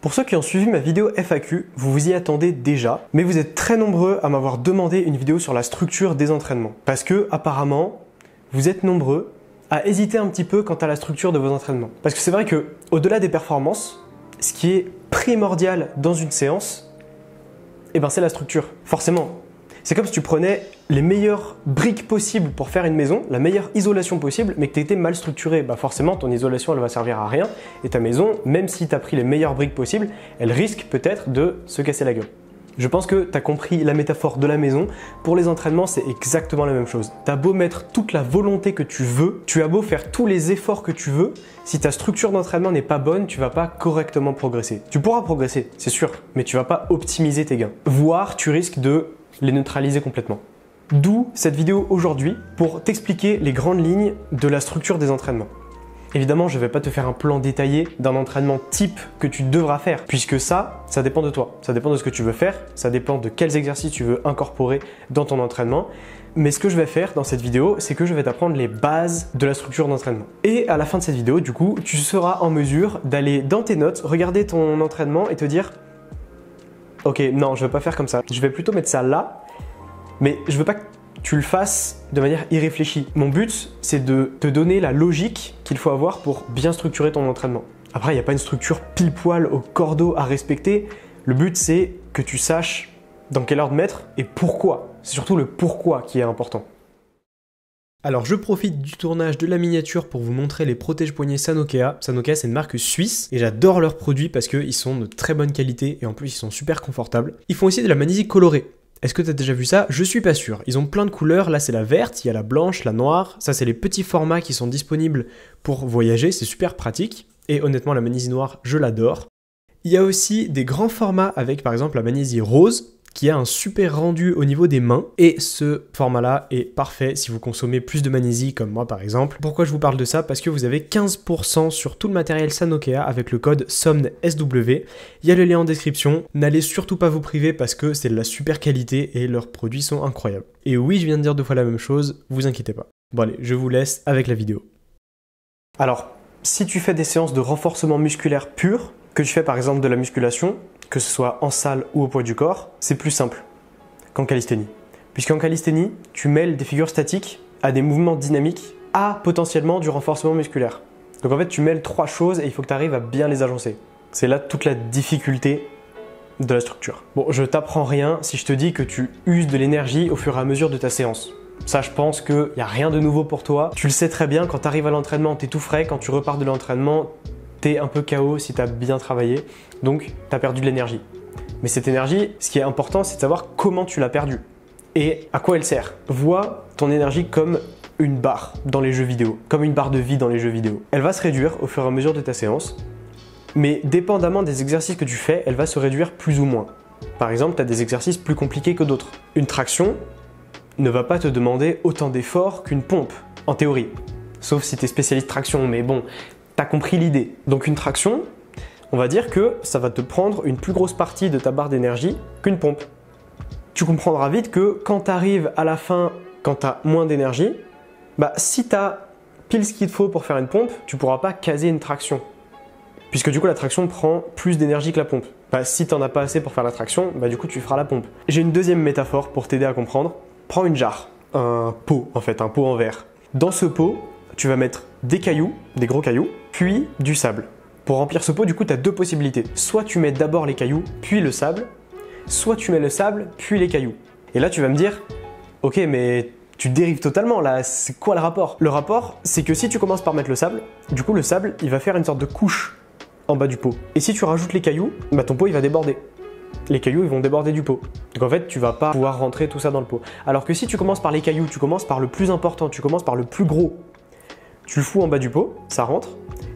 Pour ceux qui ont suivi ma vidéo FAQ, vous vous y attendez déjà, mais vous êtes très nombreux à m'avoir demandé une vidéo sur la structure des entraînements. Parce que, apparemment, vous êtes nombreux à hésiter un petit peu quant à la structure de vos entraînements. Parce que c'est vrai que, au-delà des performances, ce qui est primordial dans une séance, c'est la structure. Forcément. C'est comme si tu prenais les meilleures briques possibles pour faire une maison, la meilleure isolation possible, mais que tu étais mal structuré. Forcément, ton isolation, elle va servir à rien. Et ta maison, même si tu as pris les meilleures briques possibles, elle risque peut-être de se casser la gueule. Je pense que tu as compris la métaphore de la maison. Pour les entraînements, c'est exactement la même chose. Tu as beau mettre toute la volonté que tu veux, tu as beau faire tous les efforts que tu veux, si ta structure d'entraînement n'est pas bonne, tu vas pas correctement progresser. Tu pourras progresser, c'est sûr, mais tu vas pas optimiser tes gains. Voire, tu risques de les neutraliser complètement. D'où cette vidéo aujourd'hui pour t'expliquer les grandes lignes de la structure des entraînements. Évidemment, je ne vais pas te faire un plan détaillé d'un entraînement type que tu devras faire, puisque ça dépend de toi. Ça dépend de ce que tu veux faire, ça dépend de quels exercices tu veux incorporer dans ton entraînement. Mais ce que je vais faire dans cette vidéo, c'est que je vais t'apprendre les bases de la structure d'entraînement. Et à la fin de cette vidéo, du coup, tu seras en mesure d'aller dans tes notes, regarder ton entraînement et te dire « Ok, non, je ne vais pas faire comme ça. Je vais plutôt mettre ça là, mais je ne veux pas que tu le fasses de manière irréfléchie. Mon but, c'est de te donner la logique qu'il faut avoir pour bien structurer ton entraînement. Après, il n'y a pas une structure pile poil au cordeau à respecter. Le but, c'est que tu saches dans quelle heure de mettre et pourquoi. C'est surtout le pourquoi qui est important. Alors, je profite du tournage de la miniature pour vous montrer les protège-poignets Sanokea. Sanokea, c'est une marque suisse et j'adore leurs produits parce qu'ils sont de très bonne qualité et en plus, ils sont super confortables. Ils font aussi de la magnésie colorée. Est-ce que tu as déjà vu ça? Je suis pas sûr. Ils ont plein de couleurs. Là, c'est la verte, il y a la blanche, la noire. Ça, c'est les petits formats qui sont disponibles pour voyager. C'est super pratique. Et honnêtement, la magnésie noire, je l'adore. Il y a aussi des grands formats avec, par exemple, la magnésie rose qui a un super rendu au niveau des mains. Et ce format-là est parfait si vous consommez plus de magnésie, comme moi, par exemple. Pourquoi je vous parle de ça? Parce que vous avez 15% sur tout le matériel Sanokea avec le code SOMNSW. Il y a le lien en description. N'allez surtout pas vous priver parce que c'est de la super qualité et leurs produits sont incroyables. Et oui, je viens de dire 2 fois la même chose, vous inquiétez pas. Bon allez, je vous laisse avec la vidéo. Alors, si tu fais des séances de renforcement musculaire pur, que tu fais par exemple de la musculation, que ce soit en salle ou au poids du corps, c'est plus simple qu'en calisthénie. Puisqu'en calisthénie, tu mêles des figures statiques à des mouvements dynamiques à potentiellement du renforcement musculaire. Donc en fait, tu mêles 3 choses et il faut que tu arrives à bien les agencer. C'est là toute la difficulté de la structure. Bon, je t'apprends rien si je te dis que tu uses de l'énergie au fur et à mesure de ta séance. Ça, je pense qu'il n'y a rien de nouveau pour toi. Tu le sais très bien, quand tu arrives à l'entraînement, tu es tout frais. Quand tu repars de l'entraînement, tu es un peu KO si tu as bien travaillé. Donc, tu as perdu de l'énergie. Mais cette énergie, ce qui est important, c'est de savoir comment tu l'as perdue et à quoi elle sert. Vois ton énergie comme une barre dans les jeux vidéo, comme une barre de vie dans les jeux vidéo. Elle va se réduire au fur et à mesure de ta séance, mais dépendamment des exercices que tu fais, elle va se réduire plus ou moins. Par exemple, tu as des exercices plus compliqués que d'autres. Une traction ne va pas te demander autant d'efforts qu'une pompe, en théorie. Sauf si tu es spécialiste traction, mais bon, tu as compris l'idée. Donc une traction, on va dire que ça va te prendre une plus grosse partie de ta barre d'énergie qu'une pompe. Tu comprendras vite que quand tu arrives à la fin, quand tu as moins d'énergie, si tu as pile ce qu'il te faut pour faire une pompe, tu ne pourras pas caser une traction. Puisque du coup la traction prend plus d'énergie que la pompe. Si tu n'en as pas assez pour faire la traction, du coup tu feras la pompe. J'ai une deuxième métaphore pour t'aider à comprendre. Prends une jarre, un pot en fait, un pot en verre. Dans ce pot, tu vas mettre des cailloux, des gros cailloux, puis du sable. Pour remplir ce pot, du coup, tu as 2 possibilités. Soit tu mets d'abord les cailloux, puis le sable, soit tu mets le sable, puis les cailloux. Et là, tu vas me dire, ok, mais tu dérives totalement là, c'est quoi le rapport? Le rapport, c'est que si tu commences par mettre le sable, du coup, le sable, il va faire une sorte de couche en bas du pot. Et si tu rajoutes les cailloux, ton pot, il va déborder. Les cailloux, ils vont déborder du pot. Donc en fait, tu vas pas pouvoir rentrer tout ça dans le pot. Alors que si tu commences par les cailloux, tu commences par le plus important, tu commences par le plus gros, tu le fous en bas du pot, ça rentre,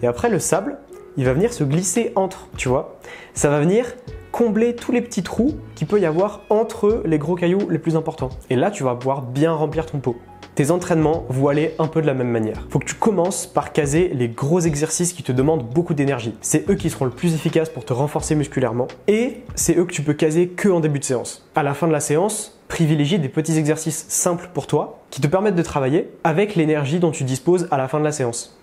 et après le sable, il va venir se glisser entre, tu vois. Ça va venir combler tous les petits trous qu'il peut y avoir entre les gros cailloux les plus importants. Et là, tu vas pouvoir bien remplir ton pot. Tes entraînements vont aller un peu de la même manière. Il faut que tu commences par caser les gros exercices qui te demandent beaucoup d'énergie. C'est eux qui seront le plus efficaces pour te renforcer musculairement et c'est eux que tu peux caser que en début de séance. À la fin de la séance, privilégie des petits exercices simples pour toi qui te permettent de travailler avec l'énergie dont tu disposes à la fin de la séance.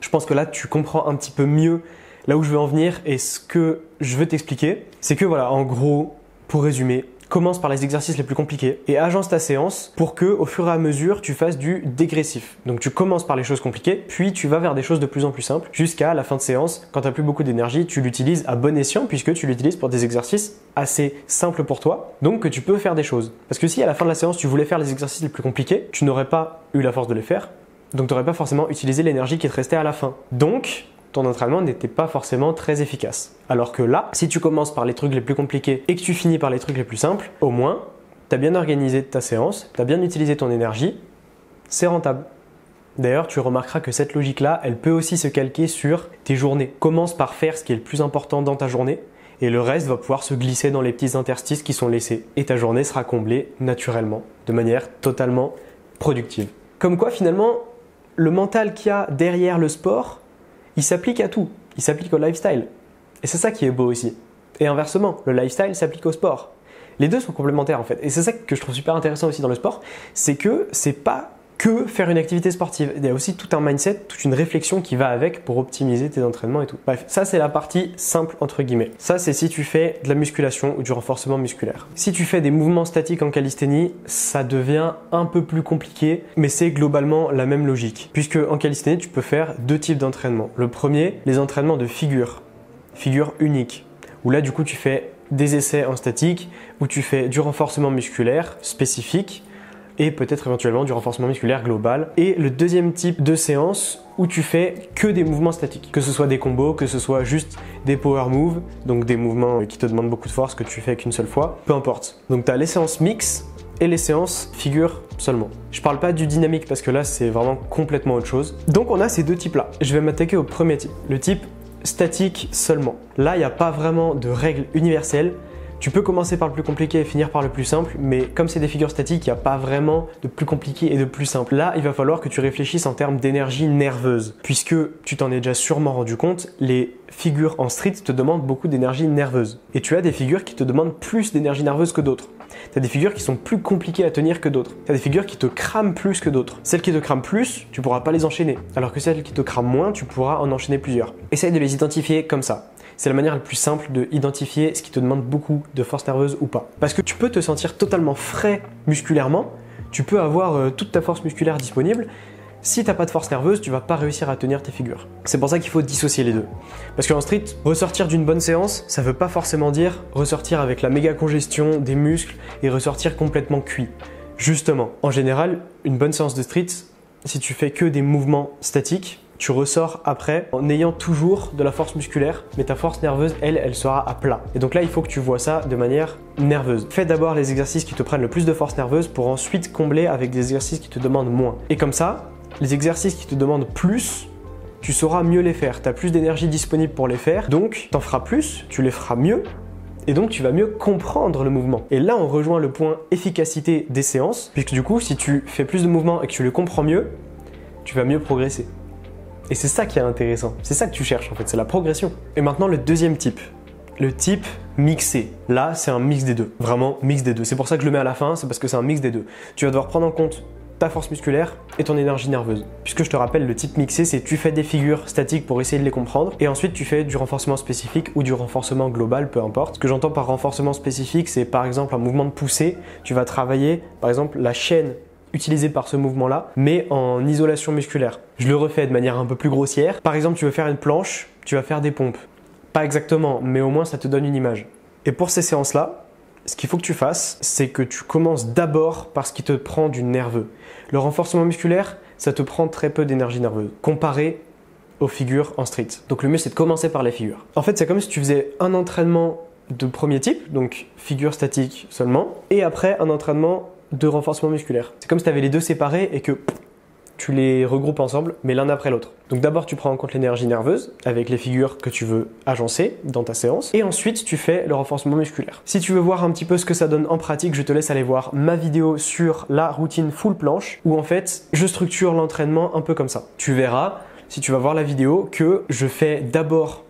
Je pense que là, tu comprends un petit peu mieux Là où je veux en venir et ce que je veux t'expliquer, c'est que voilà, en gros, pour résumer, commence par les exercices les plus compliqués et agence ta séance pour que, au fur et à mesure, tu fasses du dégressif. Donc tu commences par les choses compliquées, puis tu vas vers des choses de plus en plus simples jusqu'à la fin de séance. Quand tu n'as plus beaucoup d'énergie, tu l'utilises à bon escient puisque tu l'utilises pour des exercices assez simples pour toi, donc que tu peux faire des choses. Parce que si à la fin de la séance, tu voulais faire les exercices les plus compliqués, tu n'aurais pas eu la force de les faire, donc tu n'aurais pas forcément utilisé l'énergie qui te restait à la fin. Donc, ton entraînement n'était pas forcément très efficace. Alors que là, si tu commences par les trucs les plus compliqués et que tu finis par les trucs les plus simples, au moins, tu as bien organisé ta séance, tu as bien utilisé ton énergie, c'est rentable. D'ailleurs, tu remarqueras que cette logique-là, elle peut aussi se calquer sur tes journées. Commence par faire ce qui est le plus important dans ta journée et le reste va pouvoir se glisser dans les petits interstices qui sont laissés. Et ta journée sera comblée naturellement, de manière totalement productive. Comme quoi, finalement, le mental qu'il y a derrière le sport, il s'applique à tout, il s'applique au lifestyle. Et c'est ça qui est beau aussi. Et inversement, le lifestyle s'applique au sport. Les deux sont complémentaires en fait. Et c'est ça que je trouve super intéressant aussi dans le sport, c'est que c'est pas que faire une activité sportive. Il y a aussi tout un mindset, toute une réflexion qui va avec pour optimiser tes entraînements et tout. Bref, ça c'est la partie simple entre guillemets. Ça c'est si tu fais de la musculation ou du renforcement musculaire. Si tu fais des mouvements statiques en calisthénie, ça devient un peu plus compliqué, mais c'est globalement la même logique. Puisque en calisthénie, tu peux faire deux types d'entraînements. Le premier, les entraînements de figure unique, où là du coup tu fais des essais en statique, où tu fais du renforcement musculaire spécifique, et peut-être éventuellement du renforcement musculaire global. Et le deuxième type de séance où tu fais que des mouvements statiques, que ce soit des combos, que ce soit juste des power moves, donc des mouvements qui te demandent beaucoup de force que tu fais qu'une seule fois, peu importe. Donc tu as les séances mix et les séances figure seulement. Je parle pas du dynamique parce que là c'est vraiment complètement autre chose. Donc on a ces deux types là. Je vais m'attaquer au premier type, le type statique seulement. Là il n'y a pas vraiment de règle universelle. Tu peux commencer par le plus compliqué et finir par le plus simple, mais comme c'est des figures statiques, il n'y a pas vraiment de plus compliqué et de plus simple. Là, il va falloir que tu réfléchisses en termes d'énergie nerveuse, puisque tu t'en es déjà sûrement rendu compte, les figures en street te demandent beaucoup d'énergie nerveuse. Et tu as des figures qui te demandent plus d'énergie nerveuse que d'autres. Tu as des figures qui sont plus compliquées à tenir que d'autres. Tu as des figures qui te crament plus que d'autres. Celles qui te crament plus, tu ne pourras pas les enchaîner, alors que celles qui te crament moins, tu pourras en enchaîner plusieurs. Essaye de les identifier comme ça. C'est la manière la plus simple d'identifier ce qui te demande beaucoup de force nerveuse ou pas. Parce que tu peux te sentir totalement frais musculairement, tu peux avoir toute ta force musculaire disponible. Si tu n'as pas de force nerveuse, tu ne vas pas réussir à tenir tes figures. C'est pour ça qu'il faut dissocier les deux. Parce qu'en street, ressortir d'une bonne séance, ça ne veut pas forcément dire ressortir avec la méga congestion des muscles et ressortir complètement cuit. Justement, en général, une bonne séance de street, si tu fais que des mouvements statiques, tu ressors après en ayant toujours de la force musculaire, mais ta force nerveuse, elle sera à plat. Et donc là, il faut que tu vois ça de manière nerveuse. Fais d'abord les exercices qui te prennent le plus de force nerveuse pour ensuite combler avec des exercices qui te demandent moins. Et comme ça, les exercices qui te demandent plus, tu sauras mieux les faire. Tu as plus d'énergie disponible pour les faire, donc tu en feras plus, tu les feras mieux. Et donc, tu vas mieux comprendre le mouvement. Et là, on rejoint le point efficacité des séances, puisque du coup, si tu fais plus de mouvements et que tu les comprends mieux, tu vas mieux progresser. Et c'est ça qui est intéressant, c'est ça que tu cherches en fait, c'est la progression. Et maintenant le deuxième type, le type mixé. Là c'est un mix des deux, vraiment mix des deux. C'est pour ça que je le mets à la fin, c'est parce que c'est un mix des deux. Tu vas devoir prendre en compte ta force musculaire et ton énergie nerveuse. Puisque je te rappelle, le type mixé, c'est tu fais des figures statiques pour essayer de les comprendre et ensuite tu fais du renforcement spécifique ou du renforcement global, peu importe. Ce que j'entends par renforcement spécifique, c'est par exemple un mouvement de poussée, tu vas travailler par exemple la chaîne utilisé par ce mouvement-là, mais en isolation musculaire. Je le refais de manière un peu plus grossière. Par exemple, tu veux faire une planche, tu vas faire des pompes. Pas exactement, mais au moins ça te donne une image. Et pour ces séances-là, ce qu'il faut que tu fasses, c'est que tu commences d'abord par ce qui te prend du nerveux. Le renforcement musculaire, ça te prend très peu d'énergie nerveuse, comparé aux figures en street. Donc le mieux, c'est de commencer par les figures. En fait, c'est comme si tu faisais un entraînement de premier type, donc figure statique seulement, et après un entraînement de renforcement musculaire. C'est comme si tu avais les deux séparés et que tu les regroupes ensemble, mais l'un après l'autre. Donc d'abord, tu prends en compte l'énergie nerveuse avec les figures que tu veux agencer dans ta séance, et ensuite tu fais le renforcement musculaire. Si tu veux voir un petit peu ce que ça donne en pratique, je te laisse aller voir ma vidéo sur la routine full planche, où en fait, je structure l'entraînement un peu comme ça. Tu verras, si tu vas voir la vidéo, que je fais d'abord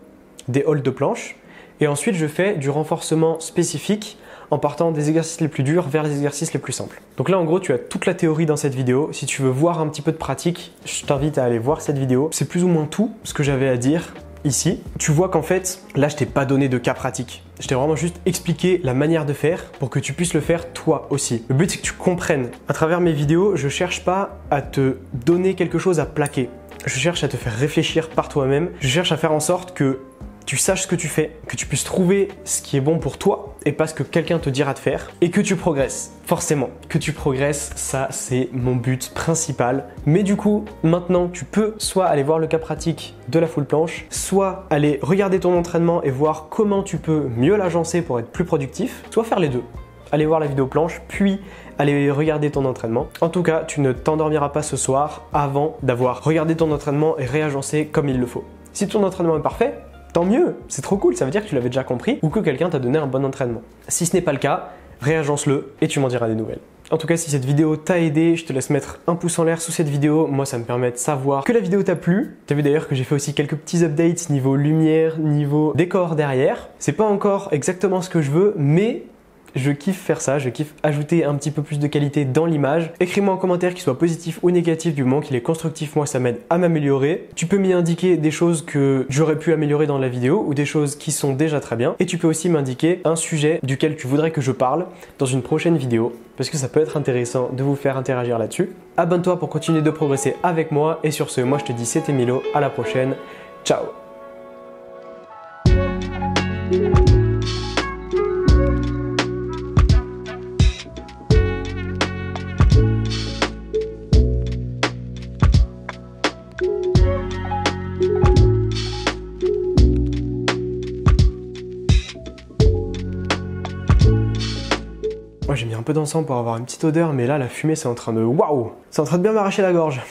des holds de planche, et ensuite je fais du renforcement spécifique en partant des exercices les plus durs vers les exercices les plus simples. Donc là en gros tu as toute la théorie dans cette vidéo. Si tu veux voir un petit peu de pratique, je t'invite à aller voir cette vidéo. C'est plus ou moins tout ce que j'avais à dire. ici, tu vois qu'en fait, là, je t'ai pas donné de cas pratique. Je t'ai vraiment juste expliqué la manière de faire pour que tu puisses le faire toi aussi. Le but, c'est que tu comprennes. À travers mes vidéos, je cherche pas à te donner quelque chose à plaquer. Je cherche à te faire réfléchir par toi-même. Je cherche à faire en sorte que tu saches ce que tu fais, que tu puisses trouver ce qui est bon pour toi et pas ce que quelqu'un te dira de faire et que tu progresses. Forcément, que tu progresses, ça c'est mon but principal. Mais du coup, maintenant tu peux soit aller voir le cas pratique de la full planche, soit aller regarder ton entraînement et voir comment tu peux mieux l'agencer pour être plus productif, soit faire les deux. Aller voir la vidéo planche, puis aller regarder ton entraînement. En tout cas, tu ne t'endormiras pas ce soir avant d'avoir regardé ton entraînement et réagencé comme il le faut. Si ton entraînement est parfait, tant mieux, c'est trop cool, ça veut dire que tu l'avais déjà compris ou que quelqu'un t'a donné un bon entraînement. Si ce n'est pas le cas, réagence-le et tu m'en diras des nouvelles. En tout cas, si cette vidéo t'a aidé, je te laisse mettre un pouce en l'air sous cette vidéo. Moi, ça me permet de savoir que la vidéo t'a plu. T'as vu d'ailleurs que j'ai fait aussi quelques petits updates niveau lumière, niveau décor derrière. C'est pas encore exactement ce que je veux, mais je kiffe faire ça, je kiffe ajouter un petit peu plus de qualité dans l'image. Écris-moi en commentaire qu'il soit positif ou négatif, du moment qu'il est constructif, moi ça m'aide à m'améliorer. Tu peux m'y indiquer des choses que j'aurais pu améliorer dans la vidéo ou des choses qui sont déjà très bien. Et tu peux aussi m'indiquer un sujet duquel tu voudrais que je parle dans une prochaine vidéo, parce que ça peut être intéressant de vous faire interagir là-dessus. Abonne-toi pour continuer de progresser avec moi. Et sur ce, moi je te dis c'était Milo, à la prochaine. Ciao. Moi j'ai mis un peu d'encens pour avoir une petite odeur, mais là la fumée c'est en train de waouh, c'est en train de bien m'arracher la gorge.